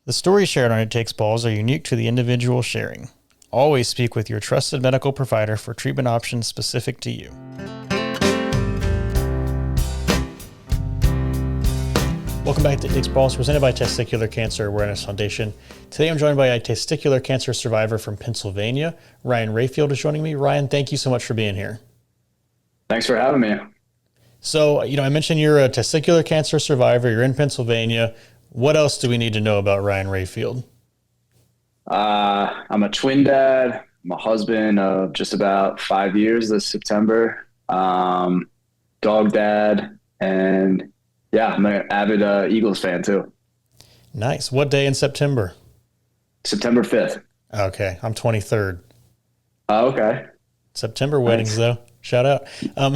The stories shared on It Takes Balls are unique to the individual sharing. Always speak with your trusted medical provider for treatment options specific to you. Welcome back to It Takes Balls, presented by Testicular Cancer Awareness Foundation. Today I'm joined by a testicular cancer survivor from Pennsylvania. Ryan Rayfield is joining me. Ryan, thank you so much for being here. Thanks for having me. So, I mentioned you're a testicular cancer survivor. You're in Pennsylvania. What else do we need to know about Ryan Rayfield? I'm a twin dad. I'm a husband of just about 5 years this September. Dog dad. And yeah, I'm an avid Eagles fan too. Nice. What day in September? September 5th. Okay. I'm 23rd. Oh, okay. September weddings, though. Shout out.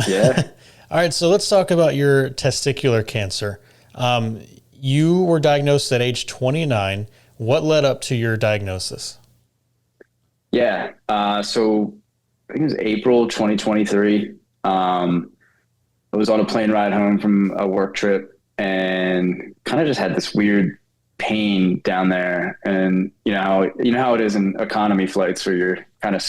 Yeah. All right. So let's talk about your testicular cancer. You were diagnosed at age 29. What led up to your diagnosis? Yeah. So I think it was April 2023. I was on a plane ride home from a work trip and kind of just had this weird pain down there. And you know how it is in economy flights where you're kind of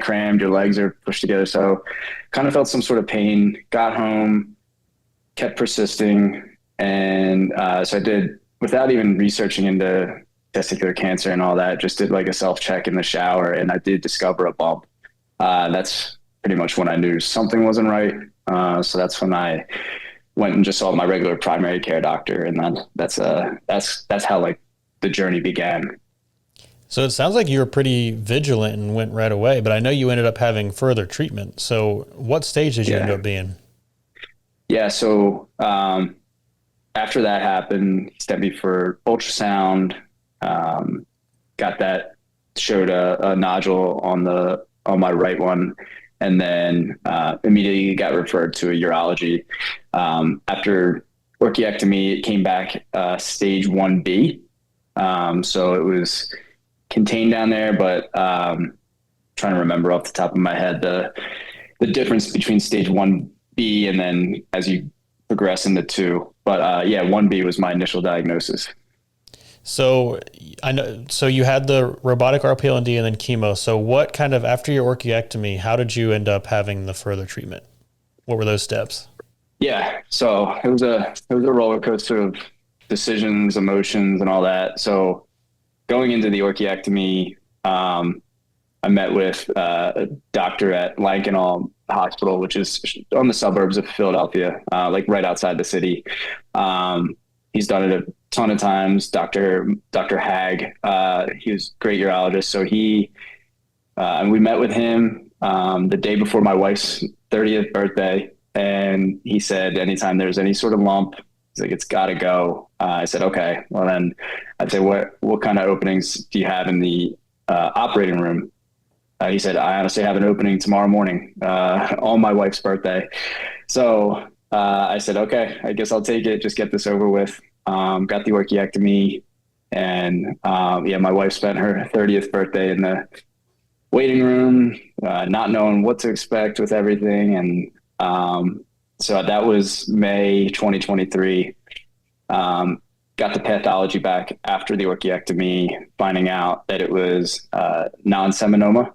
crammed, your legs are pushed together. So kind of felt some sort of pain, got home, kept persisting. And so I did, without even researching into testicular cancer and all that, just did like a self-check in the shower, and I did discover a bump. That's pretty much when I knew something wasn't right. So that's when I went and just saw my regular primary care doctor, and then that's how like the journey began. So it sounds like you were pretty vigilant and went right away, but I know you ended up having further treatment. So what stage did you end up being? Yeah. So after that happened, he sent me for ultrasound. Got that, showed a nodule on my right one, and then immediately got referred to a urology. After orchiectomy, it came back stage 1B. So it was contained down there, but trying to remember off the top of my head the difference between stage 1B and then as you progress into 2. But yeah, 1B was my initial diagnosis. So I know. So you had the robotic RPLND and then chemo. So what kind of, after your orchiectomy, how did you end up having the further treatment? What were those steps? Yeah, so it was a roller coaster of decisions, emotions, and all that. So going into the orchiectomy, I met with a doctor at Lankenau Hospital, which is on the suburbs of Philadelphia, like right outside the city. He's done it a ton of times. Dr. Hag, he was a great urologist. So and we met with him the day before my wife's 30th birthday. And he said, anytime there's any sort of lump, he's like, it's got to go. I said, okay. Well, then I'd say, what kind of openings do you have in the operating room? He said, I honestly have an opening tomorrow morning on my wife's birthday. So I said, okay, I guess I'll take it. Just get this over with. Got the orchiectomy, and yeah, my wife spent her 30th birthday in the waiting room, not knowing what to expect with everything. And so that was May 2023. Got the pathology back after the orchiectomy, finding out that it was non-seminoma.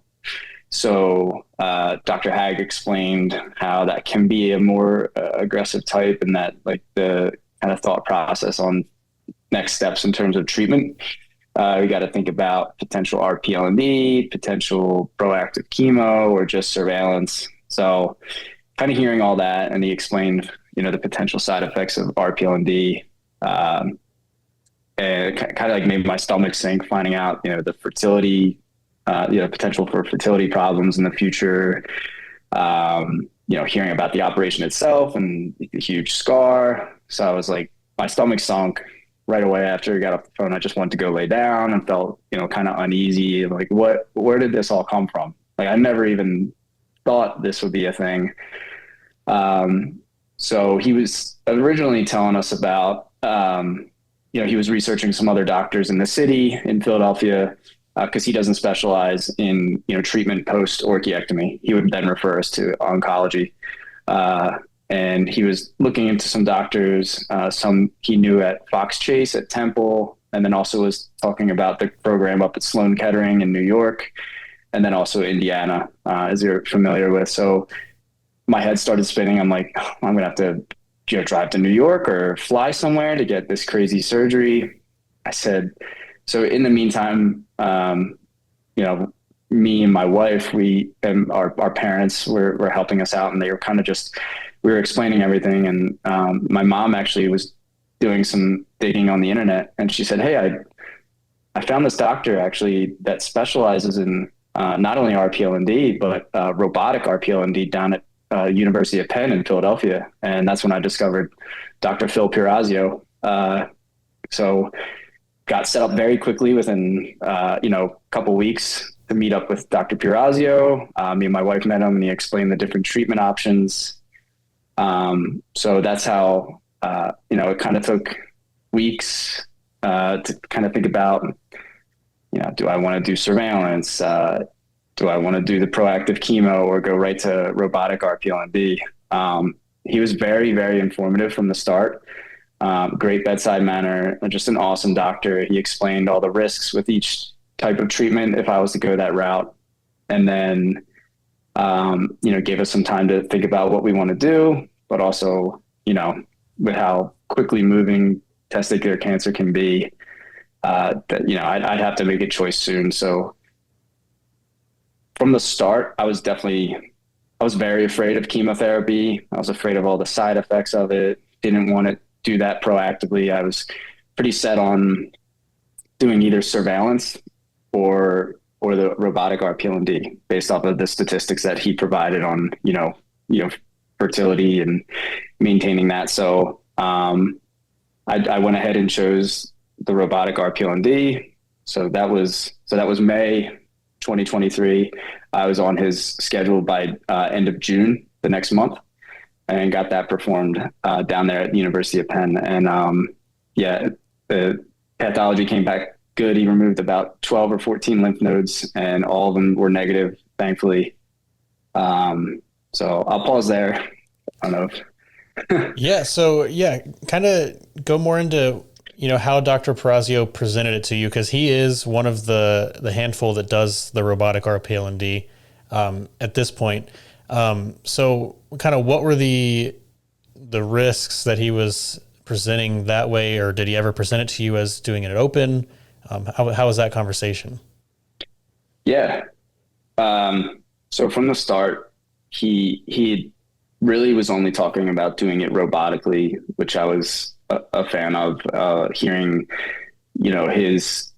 So Dr. Hag explained how that can be a more aggressive type, and that like the kind of thought process on next steps in terms of treatment. We got to think about potential RPLND, potential proactive chemo, or just surveillance. So kind of hearing all that, and he explained, the potential side effects of RPLND, and it kind of like made my stomach sink, finding out, the fertility, potential for fertility problems in the future, hearing about the operation itself and the huge scar. So I was like, my stomach sunk right away after I got off the phone. I just wanted to go lay down and felt, kind of uneasy. Like, where did this all come from? Like, I never even thought this would be a thing. So he was originally telling us about, he was researching some other doctors in the city in Philadelphia, because he doesn't specialize in, treatment post orchiectomy. He would then refer us to oncology. And he was looking into some doctors, some he knew at Fox Chase, at Temple, and then also was talking about the program up at Sloan Kettering in New York, and then also Indiana, as you're familiar with. So my head started spinning. I'm like, oh, I'm gonna have to drive to New York or fly somewhere to get this crazy surgery. I said, so in the meantime, me and my wife, we and our parents were helping us out, and they were kind of we were explaining everything. And my mom actually was doing some digging on the internet, and she said, hey, I found this doctor actually that specializes in not only RPLND, but robotic RPLND down at University of Penn in Philadelphia. And that's when I discovered Dr. Phil Pirazio. So got set up very quickly within, a couple weeks to meet up with Dr. Pirazio. Me and my wife met him, and he explained the different treatment options. So that's how, it kind of took weeks to kind of think about, do I want to do surveillance? Do I want to do the proactive chemo or go right to robotic RPLND? He was very, very informative from the start. Great bedside manner, just an awesome doctor. He explained all the risks with each type of treatment if I was to go that route. And then, gave us some time to think about what we want to do, but also, with how quickly moving testicular cancer can be, I'd have to make a choice soon. So from the start, I was very afraid of chemotherapy. I was afraid of all the side effects of it. Didn't want to do that proactively. I was pretty set on doing either surveillance or the robotic RPLND based off of the statistics that he provided on, fertility and maintaining that. So I went ahead and chose the robotic RPLND. So that was May 2023. I was on his schedule by end of June, the next month, and got that performed down there at the University of Penn. And the pathology came back good. He removed about 12 or 14 lymph nodes, and all of them were negative, thankfully. So I'll pause there. I don't know if kind of go more into how Dr. Pirazio presented it to you, because he is one of the handful that does the robotic RPLND at this point. So kind of what were the risks that he was presenting that way, or did he ever present it to you as doing it open? How was that conversation? Yeah. So from the start, he really was only talking about doing it robotically, which I was a fan of, hearing, his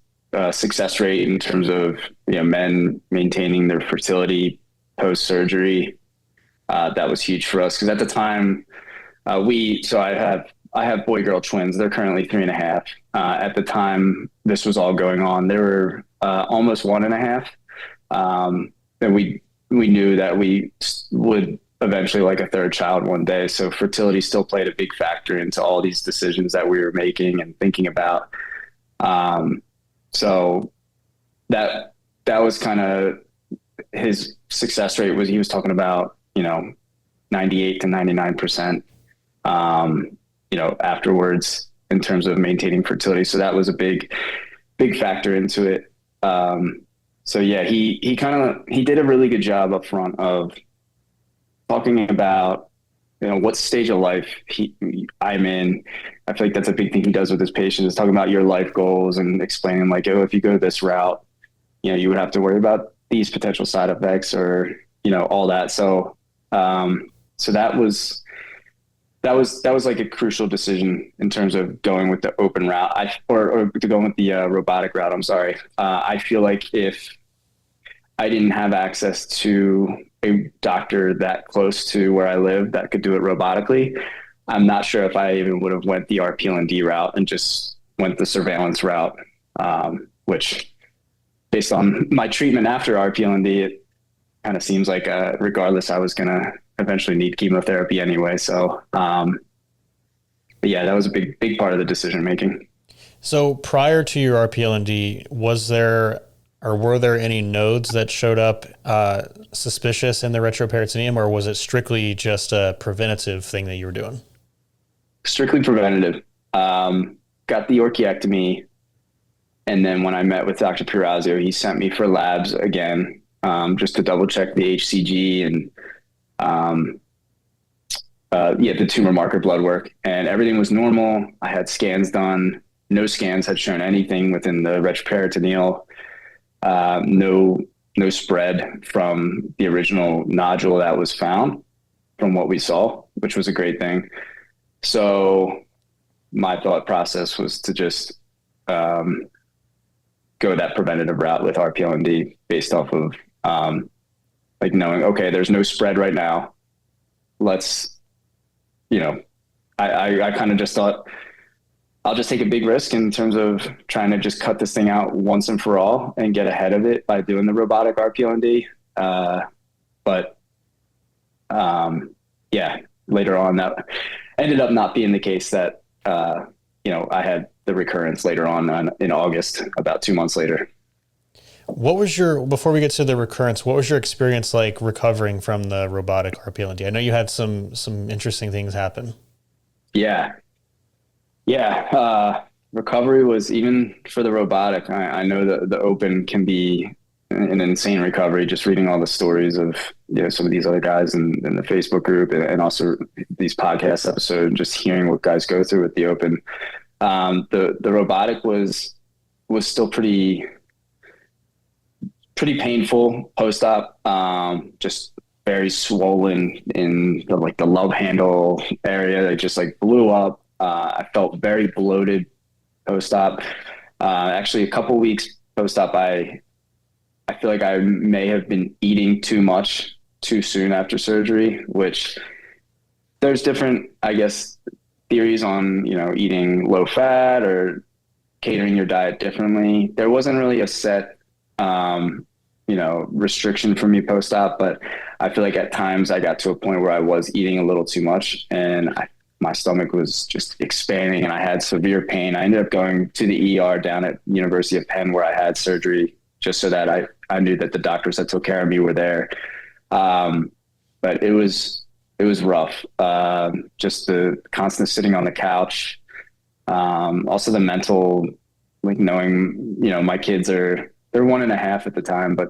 success rate in terms of, men maintaining their fertility post-surgery. That was huge for us, because at the time I have boy-girl twins. They're currently 3.5. At the time this was all going on, they were almost 1.5. And we knew that we would eventually like a third child one day. So fertility still played a big factor into all these decisions that we were making and thinking about. So that was kind of his success rate. He was talking about, 98 to 99%, afterwards in terms of maintaining fertility. So that was a big factor into it. So yeah, he did a really good job up front of talking about, what stage of life I'm in. I feel like that's a big thing he does with his patients, is talking about your life goals and explaining like, oh, if you go this route, you would have to worry about these potential side effects, or, all that. So, so that was like a crucial decision in terms of going with the open route, or to go with the robotic route. I'm sorry. I feel like if I didn't have access to a doctor that close to where I live that could do it robotically, I'm not sure if I even would have went the RPLND route and just went the surveillance route, which, based on my treatment after RPLND, it kind of seems like regardless, I was going to eventually need chemotherapy anyway. So, but yeah, that was a big part of the decision making. So prior to your RPLND, were there any nodes that showed up suspicious in the retroperitoneum, or was it strictly just a preventative thing that you were doing? Strictly preventative. Got the orchiectomy, And then when I met with Dr. Pirazio, he sent me for labs again, just to double check the HCG and, um, the tumor marker blood work, and everything was normal. I had scans done. No scans had shown anything within the retroperitoneal. No, no spread from the original nodule that was found from what we saw, which was a great thing. So my thought process was to just go that preventative route with RPLND based off of like knowing, okay, there's no spread right now. Let's, you know, I kind of just thought I'll just take a big risk in terms of trying to just cut this thing out once and for all and get ahead of it by doing the robotic RPLND. But yeah, later on that ended up not being the case that, I had the recurrence later on in August, about 2 months later. What was before we get to the recurrence, what was your experience like recovering from the robotic RPLND? I know you had some interesting things happen. Yeah. Yeah. Recovery was, even for the robotic, I know that the open can be an insane recovery, just reading all the stories of, some of these other guys in the Facebook group, and also these podcast episodes, just hearing what guys go through with the open. The robotic was still pretty painful post-op, just very swollen in the love handle area. They just like blew up. I felt very bloated post-op. Actually, a couple weeks post-op, I feel like I may have been eating too much too soon after surgery, which there's different, I guess, theories on, eating low fat or catering your diet differently. There wasn't really a set, restriction for me post-op, but I feel like at times I got to a point where I was eating a little too much, and my stomach was just expanding and I had severe pain. I ended up going to the ER down at University of Penn, where I had surgery, just so that I knew that the doctors that took care of me were there. But it was rough. Just the constant sitting on the couch. Also the mental, like knowing, my kids they're 1.5 at the time, but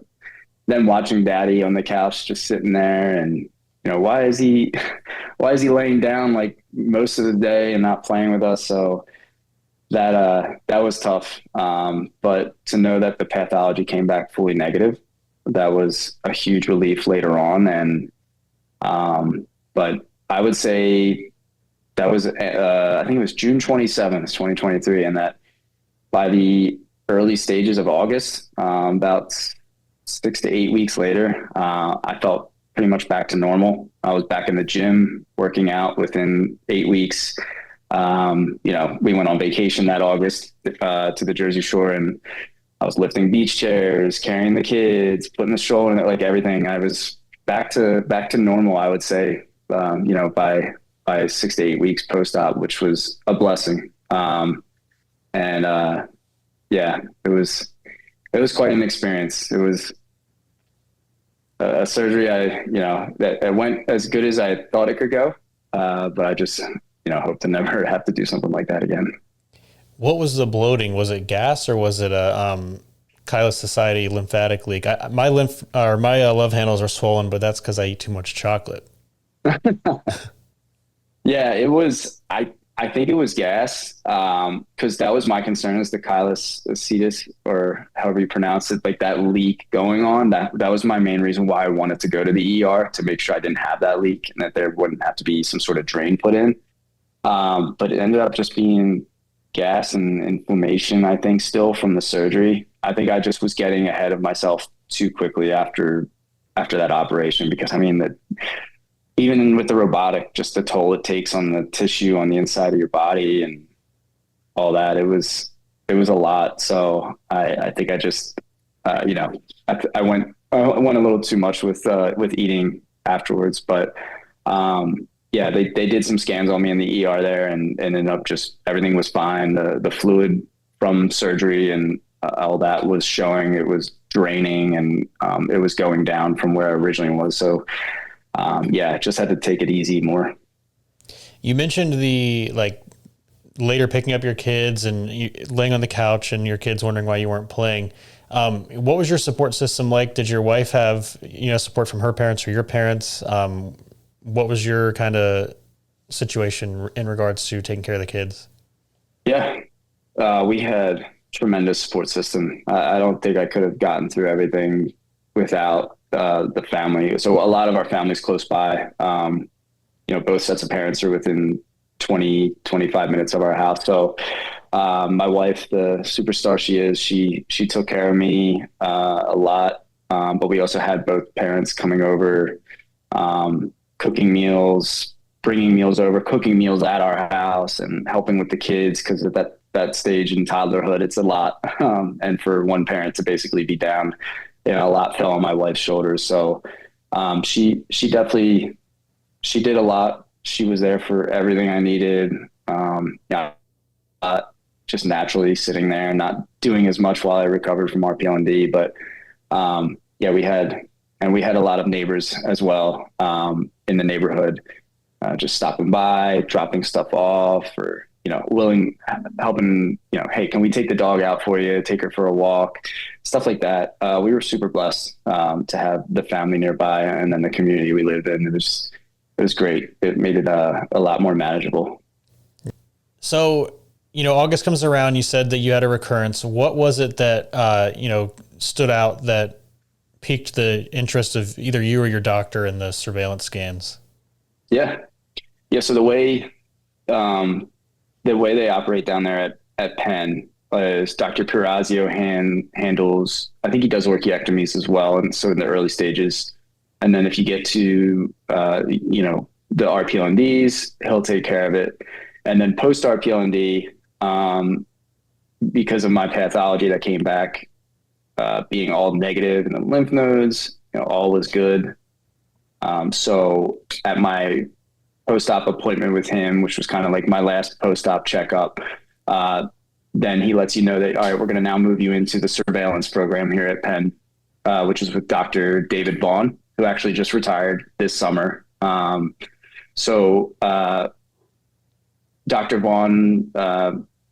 then watching daddy on the couch, just sitting there, and, why is he laying down like most of the day and not playing with us? So that was tough. But to know that the pathology came back fully negative, that was a huge relief later on. And, but I would say that was, I think it was June 27th, 2023. And that by the early stages of August, about 6 to 8 weeks later, I felt pretty much back to normal. I was back in the gym working out within 8 weeks. We went on vacation that August to the Jersey Shore, and I was lifting beach chairs, carrying the kids, putting the stroller in it, like everything. I was back to normal, I would say, by 6 to 8 weeks post-op, which was a blessing. It was quite an experience. It was a surgery that it went as good as I thought it could go. But I just, hope to never have to do something like that again. What was the bloating? Was it gas, or was it a chylous society lymphatic leak? My love handles are swollen, but that's because I eat too much chocolate. Yeah, it was. I think it was gas, because that was my concern, is the chylous cetus, or however you pronounce it, like that leak going on. That was my main reason why I wanted to go to the ER, to make sure I didn't have that leak and that there wouldn't have to be some sort of drain put in. But it ended up just being gas and inflammation, I think, still from the surgery. I think I just was getting ahead of myself too quickly after that operation, because even with the robotic, just the toll it takes on the tissue on the inside of your body and all that, it was a lot. So I think I just, I went a little too much with eating afterwards, but, they did some scans on me in the ER there, and ended up just, everything was fine. The fluid from surgery and all that was showing it was draining, and it was going down from where I originally was. So, just had to take it easy more. You mentioned the later picking up your kids and laying on the couch and your kids wondering why you weren't playing. What was your support system like? Did your wife have, support from her parents or your parents? What was your kind of situation in regards to taking care of the kids? Yeah, we had tremendous support system. I don't think I could have gotten through everything without the family. So a lot of our family's close by. Both sets of parents are within 20, 25 minutes of our house. So my wife, the superstar she is, she took care of me a lot. But we also had both parents coming over, cooking meals, bringing meals over, cooking meals at our house, and helping with the kids, because at that stage in toddlerhood, it's a lot. And for one parent to basically be down, a lot fell on my wife's shoulders. So she definitely, she did a lot. She was there for everything I needed. Just naturally sitting there, not doing as much while I recovered from RPLND. But we had a lot of neighbors as well in the neighborhood, just stopping by, dropping stuff off, or helping. Hey, can we take the dog out for you? Take her for a walk, stuff like that. We were super blessed to have the family nearby, and then the community we lived in. It was great. It made it a lot more manageable. So, August comes around, you said that you had a recurrence. What was it that, stood out that piqued the interest of either you or your doctor in the surveillance scans? Yeah. So the way they operate down there at Penn is Dr. Pirazio handles, I think he does orchiectomies as well. And so in the early stages, and then if you get to, the RPLNDs, he'll take care of it. And then post RPLND, because of my pathology that came back, being all negative in the lymph nodes, all was good. So at my post-op appointment with him, which was kind of like my last post-op checkup, then he lets you know that, all right, we're going to now move you into the surveillance program here at Penn, which is with Dr. David Vaughn, who actually just retired this summer. So Dr. Vaughn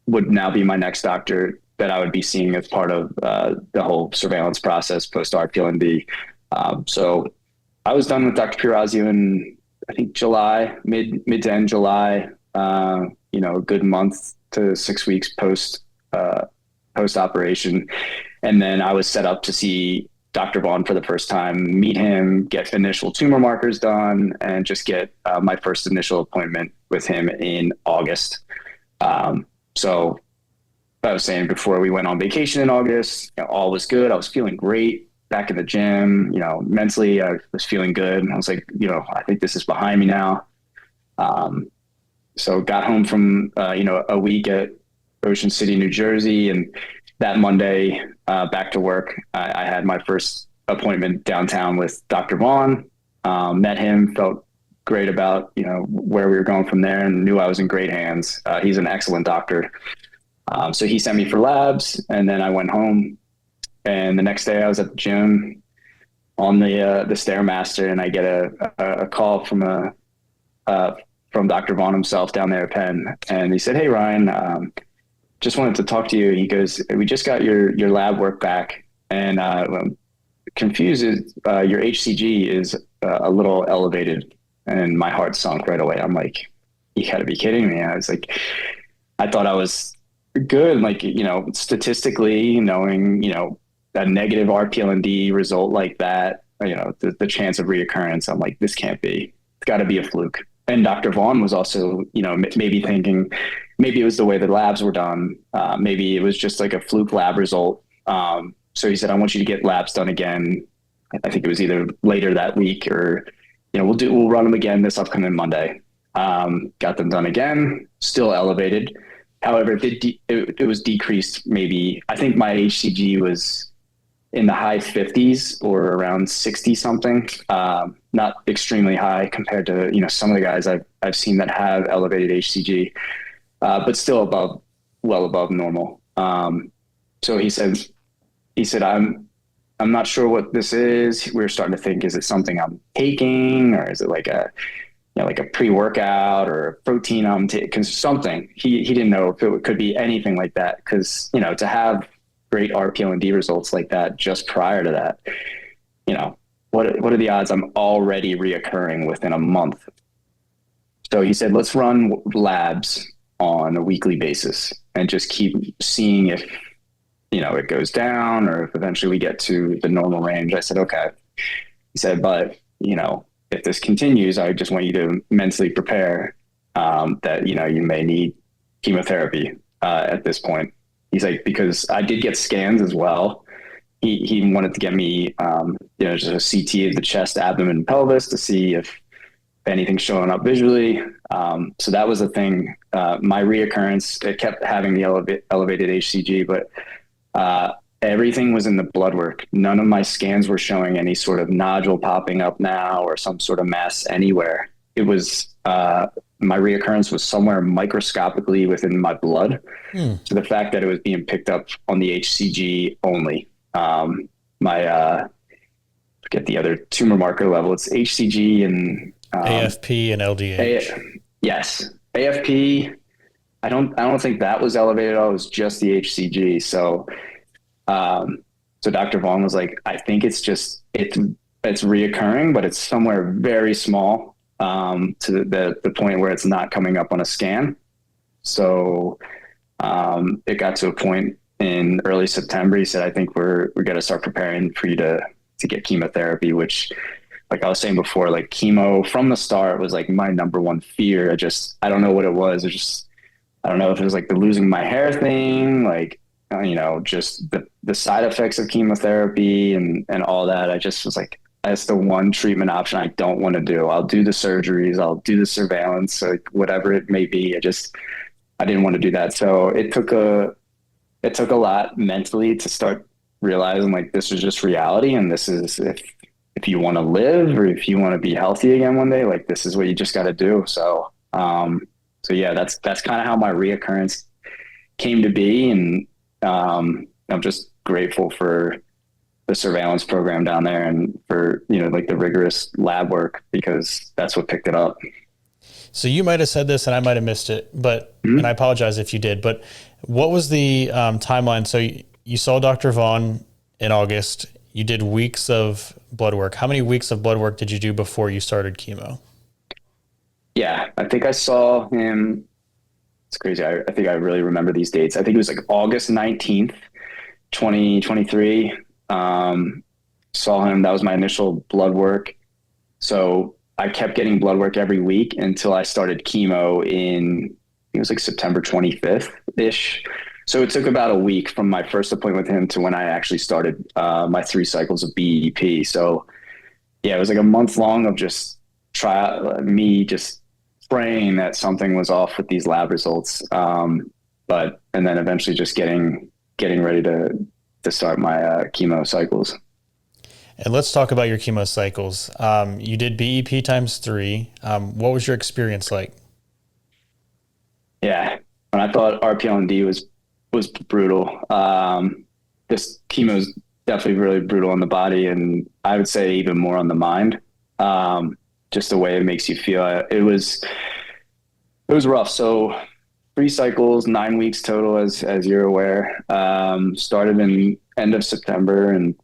would now be my next doctor that I would be seeing as part of the whole surveillance process post RPLND. So I was done with Dr. Pirazio in, I think, July, mid to end July, a good month to 6 weeks post operation. And then I was set up to see Dr. Vaughn for the first time, meet him, get initial tumor markers done, and just get my first initial appointment with him in August. So I was saying before we went on vacation in August, all was good. I was feeling great back in the gym, mentally I was feeling good. I was like, I think this is behind me now. So got home from, a week at Ocean City, New Jersey, and that Monday, back to work, I had my first appointment downtown with Dr. Vaughn, met him, felt great about, where we were going from there, and knew I was in great hands. He's an excellent doctor. So he sent me for labs, and then I went home, and the next day I was at the gym on the Stairmaster, and I get a call from Dr. Vaughn himself down there at Penn. And he said, "Hey, Ryan, just wanted to talk to you." He goes, "We just got your lab work back, and confused is your HCG is a little elevated." And my heart sunk right away. I'm like, "You gotta be kidding me." I was like, I thought I was good. Like, statistically knowing, a negative RPLND result like that, the chance of reoccurrence, I'm like, this can't be, it's gotta be a fluke. And Dr. Vaughn was also, maybe thinking, maybe it was the way the labs were done. Maybe it was just like a fluke lab result. So he said, "I want you to get labs done again." I think it was either later that week or, we'll run them again this upcoming Monday. Got them done again, still elevated. However, it was decreased. Maybe, I think my HCG was in the high 50s or around 60 something. Not extremely high compared to, some of the guys I've seen that have elevated HCG, but still well above normal. So he said, I'm not sure what this is. We were starting to think, is it something I'm taking, or is it like like a pre-workout or a protein cause something. He didn't know if it could be anything like that. Because, to have great RPLND results like that just prior to that, what are the odds I'm already reoccurring within a month? So he said, let's run labs on a weekly basis and just keep seeing if, it goes down or if eventually we get to the normal range. I said, okay. He said, but, if this continues, I just want you to mentally prepare that, you may need chemotherapy at this point. He's like, because I did get scans as well. He wanted to get me, just a CT of the chest, abdomen, and pelvis to see if anything's showing up visually. So that was the thing. My reoccurrence, it kept having the elevated HCG, but everything was in the blood work. None of my scans were showing any sort of nodule popping up now or some sort of mass anywhere. It was, my reoccurrence was somewhere microscopically within my blood. So the fact that it was being picked up on the HCG only, forget the other tumor marker level. It's HCG and AFP and LDH. Yes. AFP. I don't think that was elevated at all. It was just the HCG. So Dr. Vaughn was like, I think it's reoccurring, but it's somewhere very small, to the point where it's not coming up on a scan. So, it got to a point in early September. He said, I think we're going to start preparing for you to get chemotherapy, which, like I was saying before, like chemo from the start was like my number one fear. I don't know what it was. I don't know if it was like the losing my hair thing, like, just the side effects of chemotherapy and all that. I just was like, that's the one treatment option I don't want to do. I'll do the surgeries, I'll do the surveillance, like whatever it may be. I didn't want to do that. So it took a lot mentally to start realizing like this is just reality. And this is, if you want to live or if you want to be healthy again one day, like this is what you just got to do. So yeah, that's kind of how my reoccurrence came to be. And, I'm just grateful for the surveillance program down there and for, like the rigorous lab work, because that's what picked it up. So you might've said this and I might've missed it, but, and I apologize if you did, but what was the timeline? So you saw Dr. Vaughn in August, you did weeks of blood work. How many weeks of blood work did you do before you started chemo? Yeah, I think I saw him. It's crazy. I think I really remember these dates. I think it was like August 19th, 2023. Saw him. That was my initial blood work. So I kept getting blood work every week until I started chemo it was like September 25th ish. So it took about a week from my first appointment with him to when I actually started my 3 cycles of BEP. So yeah, it was like a month long of just me just praying that something was off with these lab results. And then eventually just getting ready to start my chemo cycles. And let's talk about your chemo cycles. You did BEP times 3. What was your experience like? Yeah, when I thought RPLND was brutal. This chemo is definitely really brutal on the body, and I would say even more on the mind. Just the way it makes you feel. It was rough. So 3 cycles, 9 weeks total, as you're aware. Started in end of September, and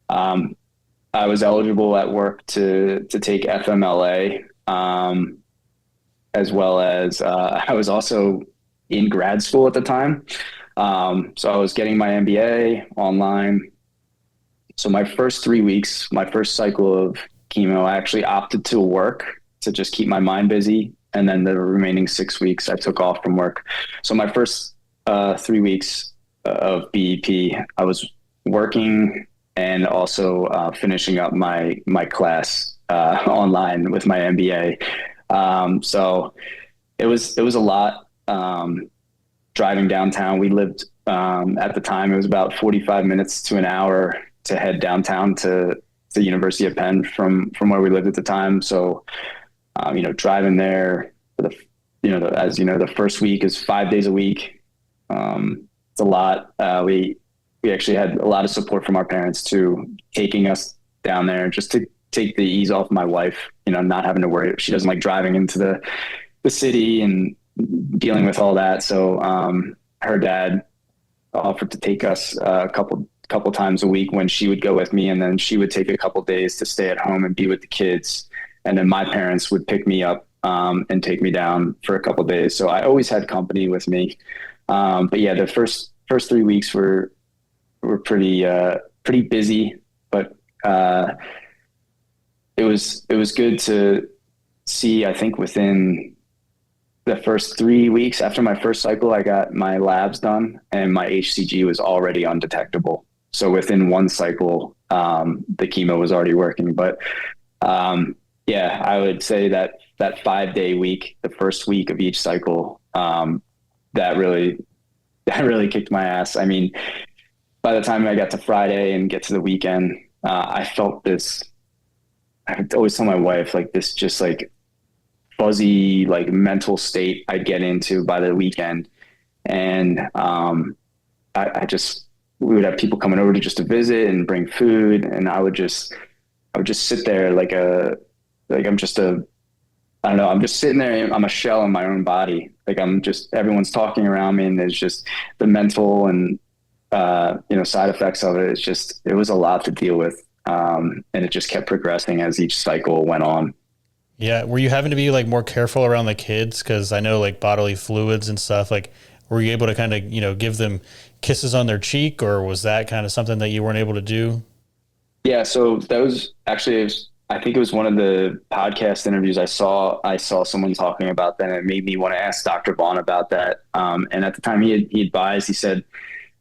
I was eligible at work to take FMLA, as well as I was also in grad school at the time. So I was getting my MBA online. So my first 3 weeks, my first cycle of chemo, I actually opted to work to just keep my mind busy. And then the remaining 6 weeks I took off from work. So my first 3 weeks of BEP, I was working and also finishing up my class online with my MBA. So it was a lot. Driving downtown, we lived at the time, it was about 45 minutes to an hour to head downtown to the University of Penn from where we lived at the time. So, driving there for the first week is 5 days a week. It's a lot. We actually had a lot of support from our parents too, taking us down there just to take the ease off my wife, not having to worry. She doesn't like driving into the city and dealing with all that. So her dad offered to take us a couple times a week when she would go with me, and then she would take a couple days to stay at home and be with the kids. And then my parents would pick me up and take me down for a couple days. So I always had company with me. But yeah, the first 3 weeks were pretty busy, but it was good to see. I think within the first 3 weeks after my first cycle, I got my labs done and my HCG was already undetectable. So within one cycle, the chemo was already working. But yeah, I would say that 5-day week, the first week of each cycle, that really kicked my ass. I mean, by the time I got to Friday and get to the weekend, I felt this, I would always tell my wife, like this just like fuzzy, like mental state I'd get into by the weekend. And we would have people coming over to visit and bring food. And I would just sit there I'm just sitting there and I'm a shell in my own body. Like everyone's talking around me and there's just the mental and, side effects of it. It was a lot to deal with. And it just kept progressing as each cycle went on. Yeah. Were you having to be like more careful around the kids? Cause I know like bodily fluids and stuff, like, were you able to kind of, give them kisses on their cheek, or was that kind of something that you weren't able to do? Yeah. So that was actually, I think it was one of the podcast interviews I saw someone talking about that, and it made me want to ask Dr. Vaughn about that. And at the time he advised, he said,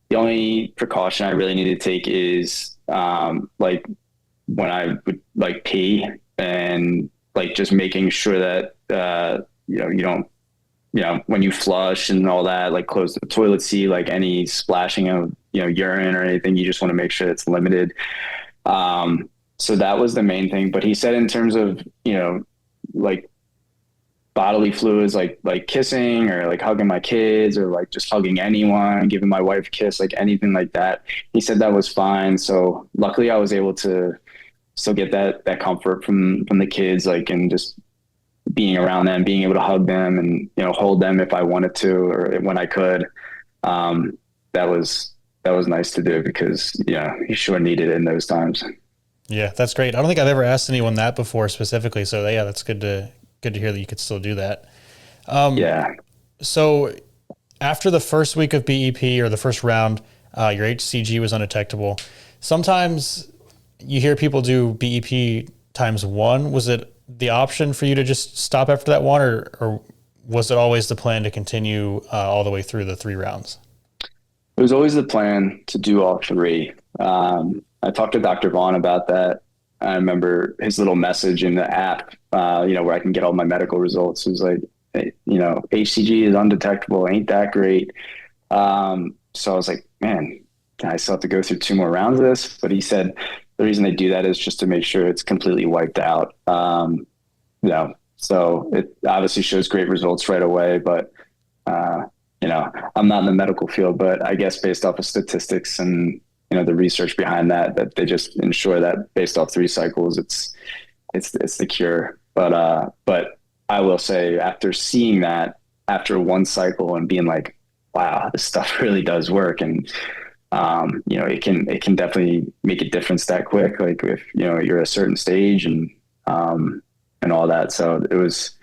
the only precaution I really need to take is like when I would like pee, and like just making sure that you don't, when you flush and all that, like close the toilet seat, like any splashing of urine or anything, you just want to make sure it's limited. So that was the main thing. But he said in terms of like bodily fluids, like kissing or like hugging my kids or like just hugging anyone, giving my wife a kiss, like anything like that, he said that was fine. So luckily I was able to still get that comfort from the kids, like, and just being around them, being able to hug them and hold them if I wanted to or when I could. That was nice to do because you sure needed it in those times. Yeah, that's great. I don't think I've ever asked anyone that before specifically. So yeah, that's good to hear that you could still do that. Yeah. So after the first week of BEP or the first round, your HCG was undetectable. Sometimes you hear people do BEP ×1. Was it the option for you to just stop after that one, or was it always the plan to continue all the way through the 3 rounds? It was always the plan to do all 3. I talked to Dr. Vaughn about that. I remember his little message in the app, where I can get all my medical results. It was like, HCG is undetectable. Ain't that great? So I was like, man, I still have to go through 2 more rounds of this. But he said the reason they do that is just to make sure it's completely wiped out. So it obviously shows great results right away. But, I'm not in the medical field, but I guess based off of statistics and, the research behind that they just ensure that based off 3 cycles, it's the cure. But I will say after seeing that after 1 cycle and being like, wow, this stuff really does work. And, it can definitely make a difference that quick. Like if, you're at a certain stage and all that. So it was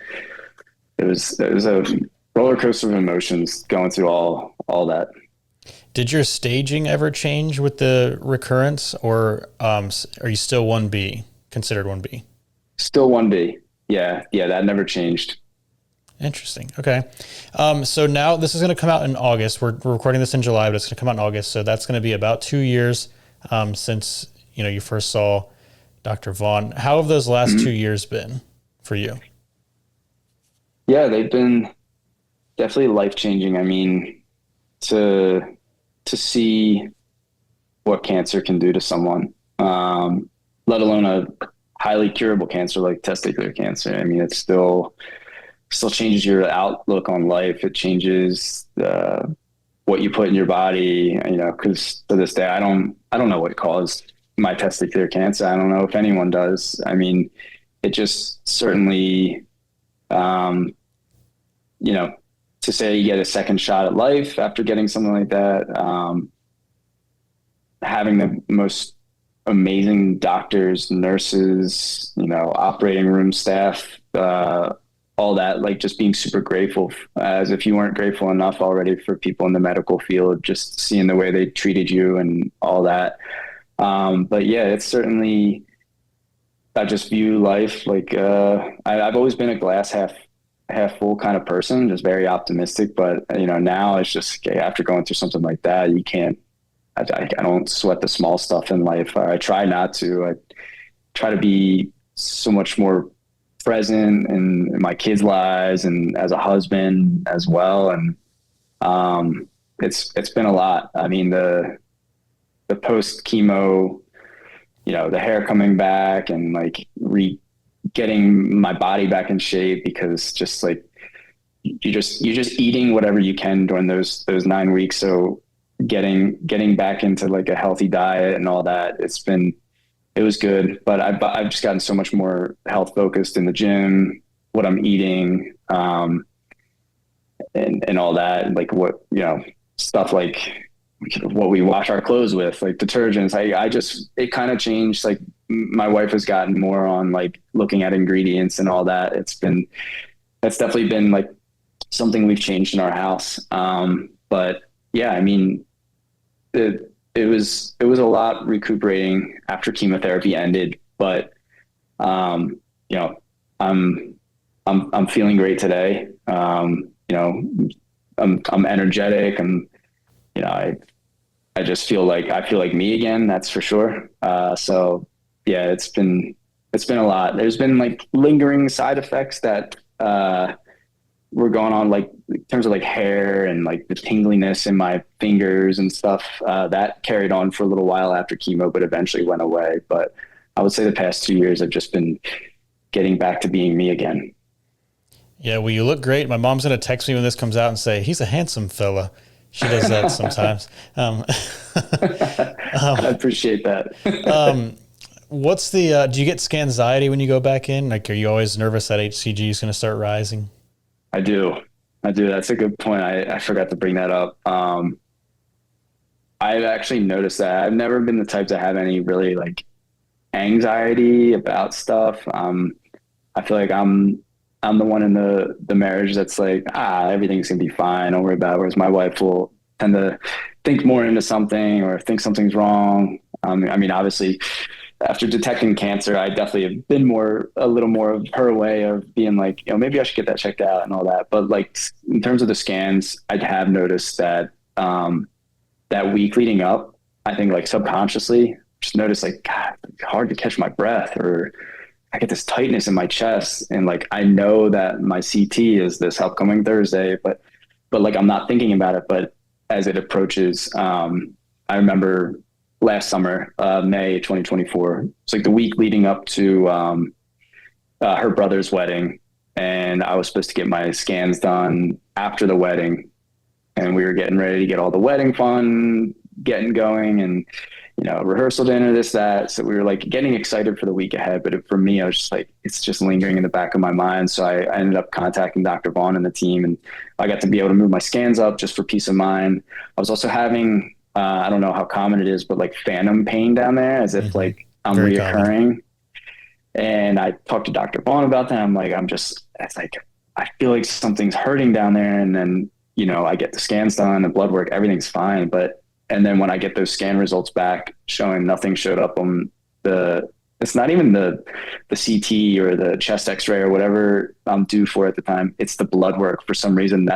a roller coaster of emotions going through all that. Did your staging ever change with the recurrence, or are you still 1B, considered 1B? Still 1B. Yeah, that never changed. Interesting. Okay. So now this is going to come out in August. We're recording this in July, but it's going to come out in August. So that's going to be about 2 years since you first saw Dr. Vaughn. How have those last 2 years been for you? Yeah, they've been definitely life-changing. I mean, to see what cancer can do to someone, let alone a highly curable cancer like testicular cancer. I mean, it still changes your outlook on life. It changes what you put in your body, because to this day, I don't know what caused my testicular cancer. I don't know if anyone does. I mean, it just certainly, um, you know, to say you get a second shot at life after getting something like that, having the most amazing doctors, nurses, operating room staff, all that, like just being super grateful, as if you weren't grateful enough already for people in the medical field, just seeing the way they treated you and all that. But yeah, it's certainly, I just view life like, I've always been a glass half full kind of person, just very optimistic. But now it's just, okay, after going through something like that, you can't. I don't sweat the small stuff in life. I try not to. I try to be so much more present in my kids' lives and as a husband as well. And it's been a lot. I mean, the post chemo, the hair coming back and like getting my body back in shape, because just like you're just eating whatever you can during those 9 weeks. So getting back into like a healthy diet and all that, it was good. But I've just gotten so much more health focused in the gym, what I'm eating, and all that, like what, stuff like what we wash our clothes with, like detergents. It kind of changed. Like my wife has gotten more on like looking at ingredients and all that. That's definitely been like something we've changed in our house. But yeah, I mean, it was a lot recuperating after chemotherapy ended, but I'm feeling great today. I'm energetic. I just feel like me again. That's for sure. So yeah, it's been a lot. There's been like lingering side effects that were going on, like in terms of like hair and like the tingliness in my fingers and stuff, that carried on for a little while after chemo, but eventually went away. But I would say the past 2 years I've just been getting back to being me again. Yeah, well, you look great. My mom's going to text me when this comes out and say, he's a handsome fella. She does that sometimes. I appreciate that. What's do you get scanxiety when you go back in? Like, are you always nervous that HCG is going to start rising? I do. That's a good point. I forgot to bring that up. I've actually noticed that. I've never been the type to have any really like anxiety about stuff. I feel like I'm the one in the marriage that's like, everything's gonna be fine, don't worry about it. Whereas my wife will tend to think more into something or think something's wrong. I mean, obviously, after detecting cancer, I definitely have been a little more of her way of being like, maybe I should get that checked out and all that. But like in terms of the scans, I have noticed that that week leading up, I think like subconsciously just noticed like, God, it's hard to catch my breath, or I get this tightness in my chest. And like, I know that my CT is this upcoming Thursday, but like, I'm not thinking about it. But as it approaches, I remember last summer, May 2024. It's like the week leading up to her brother's wedding, and I was supposed to get my scans done after the wedding, and we were getting ready to get all the wedding fun getting going, and rehearsal dinner, this, that. So we were like getting excited for the week ahead. But for me, I was just like, it's just lingering in the back of my mind. So I ended up contacting Dr. Vaughn and the team, and I got to be able to move my scans up just for peace of mind. I was also having, I don't know how common it is, but like phantom pain down there, as if like I'm Very reoccurring. Common. And I talked to Dr. Vaughn about that. I'm like, it's like, I feel like something's hurting down there. And then, I get the scans done, the blood work, everything's fine. And then when I get those scan results back showing nothing showed up on it's not even the CT or the chest x-ray or whatever I'm due for at the time. It's the blood work. For some reason,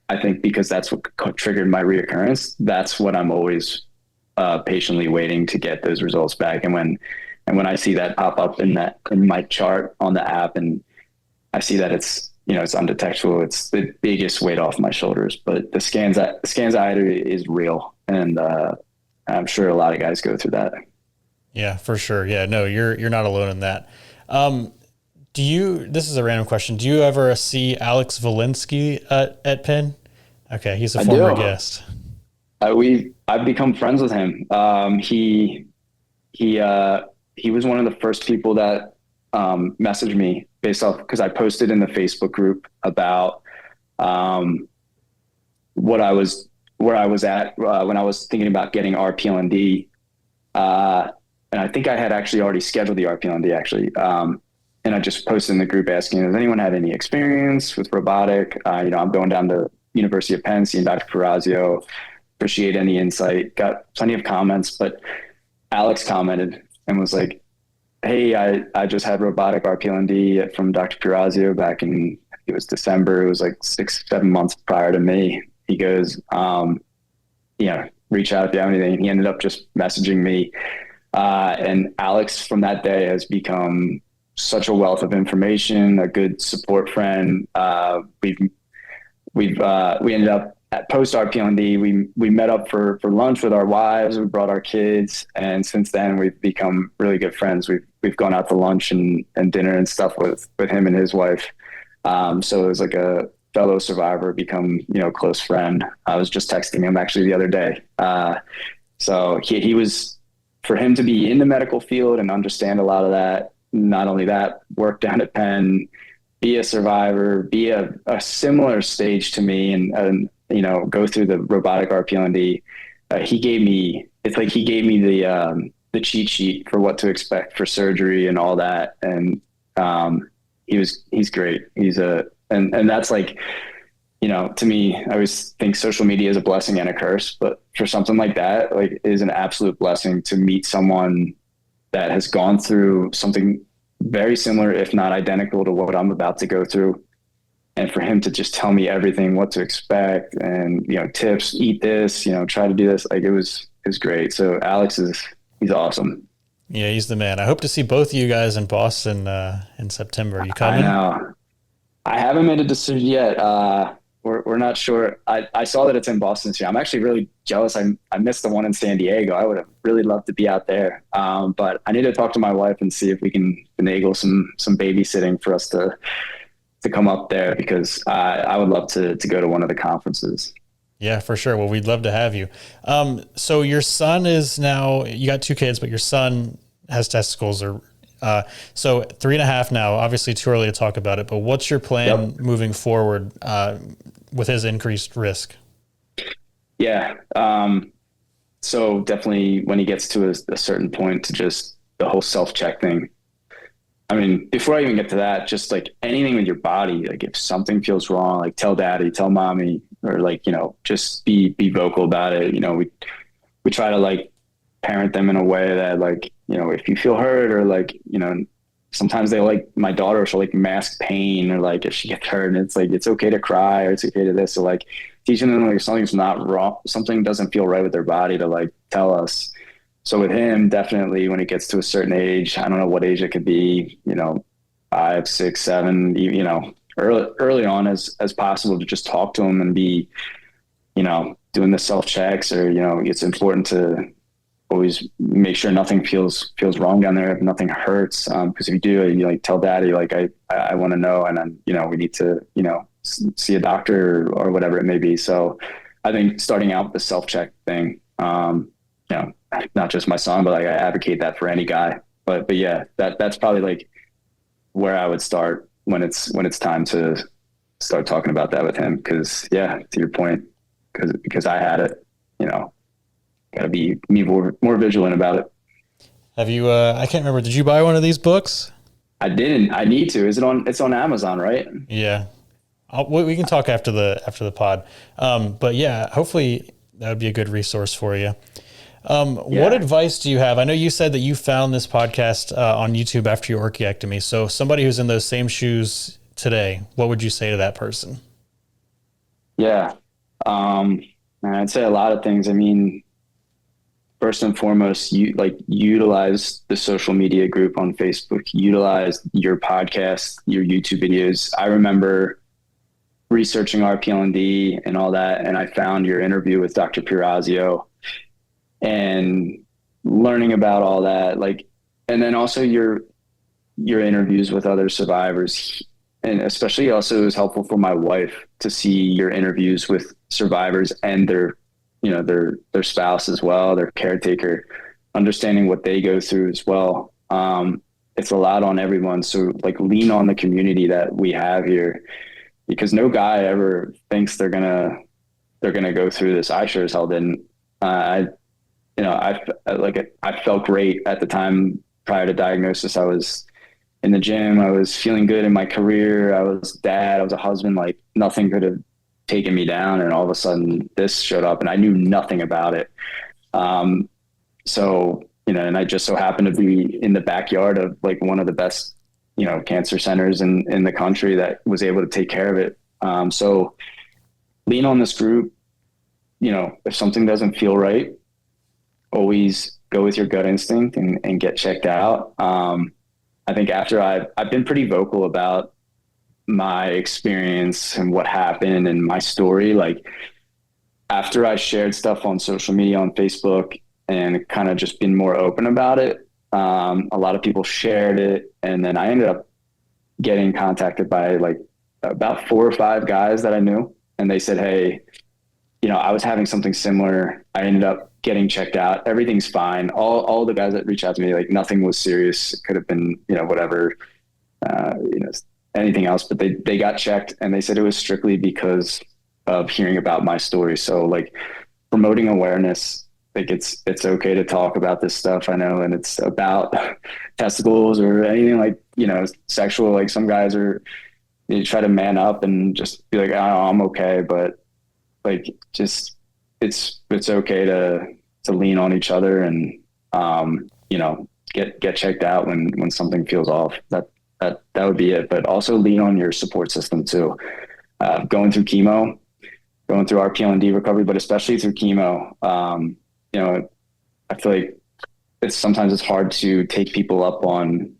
I think because that's what triggered my reoccurrence. That's what I'm always patiently waiting to get those results back. And when I see that pop up in my chart on the app, and I see that it's undetectable, it's the biggest weight off my shoulders. But the scanxiety is real. And I'm sure a lot of guys go through that. Yeah, for sure. Yeah, no, you're not alone in that. This is a random question. Do you ever see Alex Volinsky at Penn? Okay. He's a former guest. I've become friends with him. He he was one of the first people that messaged me based off, because I posted in the Facebook group about what I was where I was at when I was thinking about getting RPLND. And I think I had actually already scheduled the RPLND actually. And I just posted in the group asking, does anyone have any experience with robotic? I'm going down to University of Penn, seeing Dr. Perazio, appreciate any insight, got plenty of comments, but Alex commented and was like, hey, I just had robotic RPLND from Dr. Perazio back in, it was December. It was like 6-7 months prior to me. He goes, reach out if you have anything. He ended up just messaging me. And Alex from that day has become such a wealth of information, a good support friend. We ended up at post RPLND. We met up for lunch with our wives. We brought our kids, and since then we've become really good friends. We've gone out to lunch and dinner and stuff with him and his wife. So it was like a fellow survivor become close friend. I was just texting him actually the other day. So he was, for him to be in the medical field and understand a lot of that. Not only that, work down at Penn, be a survivor, be a similar stage to me, and go through the robotic RPLND. He gave me the cheat sheet for what to expect for surgery and all that. And he's great. And that's like, to me, I always think social media is a blessing and a curse, but for something like that, like, it is an absolute blessing to meet someone that has gone through something very similar, if not identical, to what I'm about to go through. And for him to just tell me everything, what to expect, and, tips, eat this, try to do this. Like, it was great. So Alex he's awesome. Yeah, he's the man. I hope to see both of you guys in Boston in September. Are you coming? I know. I haven't made a decision yet. We're not sure. I saw that it's in Boston this year. I'm actually really jealous. I missed the one in San Diego. I would have really loved to be out there. But I need to talk to my wife and see if we can finagle some babysitting for us to come up there, because I would love to go to one of the conferences. Yeah, for sure. Well, we'd love to have you. So your son is now, you got 2 kids, but your son has testicles, or so 3.5 now. Obviously too early to talk about it, but what's your plan moving forward with his increased risk? Yeah. So definitely when he gets to a certain point, to just the whole self-check thing. I mean, before I even get to that, just like anything with your body, like if something feels wrong, like tell daddy, tell mommy, or like, just be vocal about it. We try to like parent them in a way that, like, if you feel hurt, or like, sometimes they, like, my daughter, she'll like mask pain, or like if she gets hurt, and it's like, it's okay to cry, or it's okay to this. So like teaching them, like, something's not wrong, something doesn't feel right with their body, to like tell us. So with him, definitely when it gets to a certain age, I don't know what age it could be, 5, 6, 7, early on as possible, to just talk to him and be, doing the self-checks, or, it's important to always make sure nothing feels wrong down there, if nothing hurts. Because if you do, you like tell daddy, like, I want to know, and then, we need to, see a doctor or whatever it may be. So I think starting out with the self-check thing, not just my son, but like I advocate that for any guy. But yeah, that's probably like where I would start when it's time to start talking about that with him. Cause yeah, to your point, because I had it, gotta be more vigilant about it. Have you, I can't remember, did you buy one of these books? I didn't. I need to. It's on Amazon, right? Yeah. We can talk after the pod. But yeah, hopefully that would be a good resource for you. What advice do you have? I know you said that you found this podcast on YouTube after your orchiectomy. So somebody who's in those same shoes today, what would you say to that person? Yeah. I'd say a lot of things. I mean, first and foremost, utilize the social media group on Facebook, utilize your podcast, your YouTube videos. I remember researching RPLND and all that, and I found your interview with Dr. Perazio and learning about all that, like, and then also your interviews with other survivors. And especially also it was helpful for my wife to see your interviews with survivors and their spouse as well, their caretaker. understanding what they go through as well. It's a lot on everyone. So like lean on the community that we have here, because no guy ever thinks they're gonna go through this. I sure as hell didn't. I felt great at the time prior to diagnosis. I was in the gym. I was feeling good in my career. I was a dad. I was a husband. Like nothing could have taken me down. And all of a sudden this showed up and I knew nothing about it. So, and I just so happened to be in the backyard of like one of the best, cancer centers in the country that was able to take care of it. So lean on this group. If something doesn't feel right, always go with your gut instinct and get checked out. I think after I've been pretty vocal about my experience and what happened and my story. Like after I shared stuff on social media, on Facebook, and kind of just been more open about it, a lot of people shared it. And then I ended up getting contacted by like about 4 or 5 guys that I knew. And they said, hey, I was having something similar. I ended up getting checked out. Everything's fine. All the guys that reached out to me, like nothing was serious. It could have been, whatever, anything else, but they got checked and they said it was strictly because of hearing about my story. So like promoting awareness, like it's okay to talk about this stuff. I know. And it's about testicles or anything like, sexual, like some guys they try to man up and just be like, oh, I'm okay. But like, just, it's okay to lean on each other and, get checked out when something feels off. That would be it. But also lean on your support system too. Going through chemo, going through RPLND recovery, but especially through chemo, I feel like sometimes it's hard to take people up on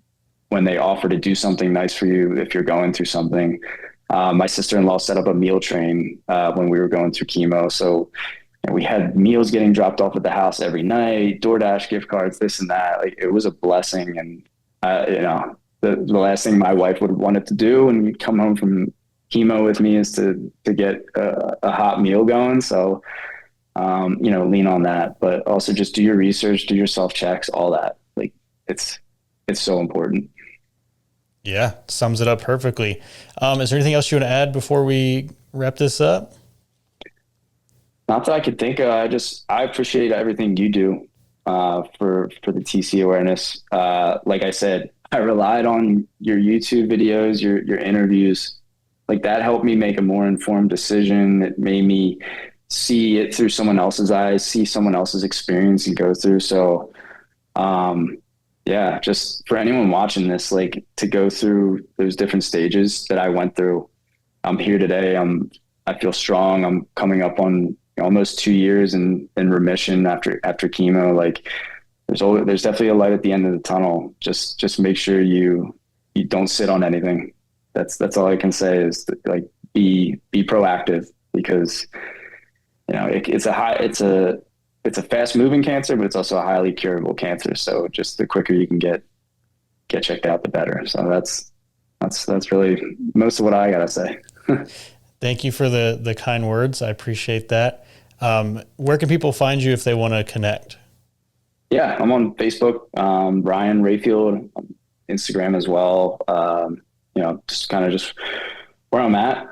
when they offer to do something nice for you if you're going through something. My sister-in-law set up a meal train when we were going through chemo. So we had meals getting dropped off at the house every night, DoorDash gift cards, this and that. Like it was a blessing. And, the last thing my wife would have wanted to do when you come home from chemo with me is to get a hot meal going. So, lean on that, but also just do your research, do your self-checks, all that. Like it's so important. Yeah, sums it up perfectly. Is there anything else you want to add before we wrap this up? Not that I could think of. I appreciate everything you do for the TC awareness. Like I said, I relied on your YouTube videos, your interviews. Like that helped me make a more informed decision. It made me see it through someone else's eyes, see someone else's experience and go through. So, yeah, just for anyone watching this, like to go through those different stages that I went through. I'm here today. I feel strong. I'm coming up on almost 2 years in remission after chemo. Like there's definitely a light at the end of the tunnel. Just make sure you don't sit on anything. That's all I can say is like be proactive, because it's a fast moving cancer, but it's also a highly curable cancer. So just the quicker you can get checked out, the better. So that's really most of what I gotta say. Thank you for the kind words. I appreciate that. Where can people find you if they want to connect? Yeah, I'm on Facebook, Ryan Rayfield, Instagram as well. Just kind of just where I'm at.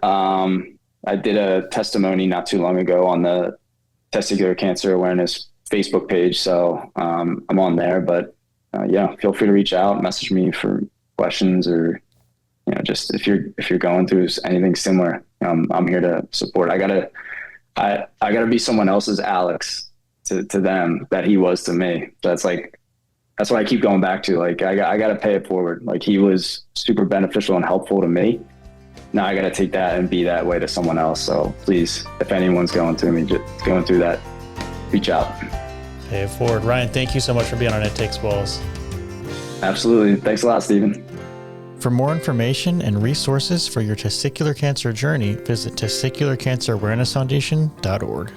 I did a testimony not too long ago on the Testicular Cancer Awareness Facebook page. So I'm on there, but feel free to reach out, message me for questions, or just if you're going through anything similar, I'm here to support. I gotta be someone else's Alex to them that he was to me. That's what I keep going back to. Like I gotta pay it forward. Like he was super beneficial and helpful to me. Now I got to take that and be that way to someone else. So please, if anyone's going through that, reach out. Pay it forward. Ryan, thank you so much for being on It Takes Balls. Absolutely. Thanks a lot, Stephen. For more information and resources for your testicular cancer journey, visit testicularcancerawarenessfoundation.org.